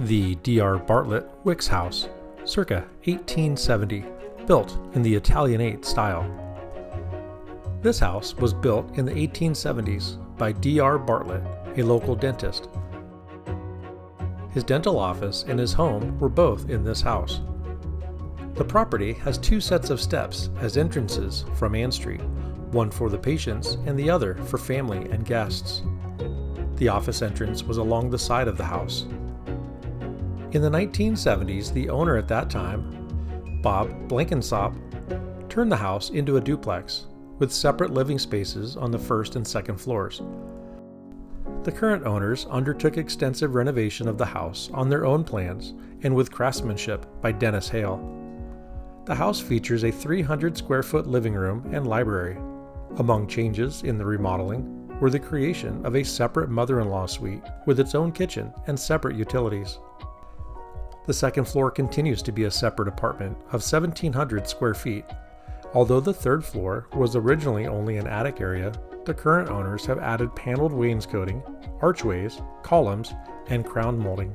The D.R. Bartlett Wicks House, circa 1870, built in the Italianate style. This house was built in the 1870s by D.R. Bartlett, a local dentist. His dental office and his home were both in this house. The property has two sets of steps as entrances from Ann Street, one for the patients and the other for family and guests. The office entrance was along the side of the house. In the 1970s, the owner at that time, Bob Blankensop, turned the house into a duplex with separate living spaces on the first and second floors. The current owners undertook extensive renovation of the house on their own plans and with craftsmanship by Dennis Hale. The house features a 300 square foot living room and library. Among changes in the remodeling were the creation of a separate mother-in-law suite with its own kitchen and separate utilities. The second floor continues to be a separate apartment of 1,700 square feet. Although the third floor was originally only an attic area, the current owners have added paneled wainscoting, archways, columns, and crown molding.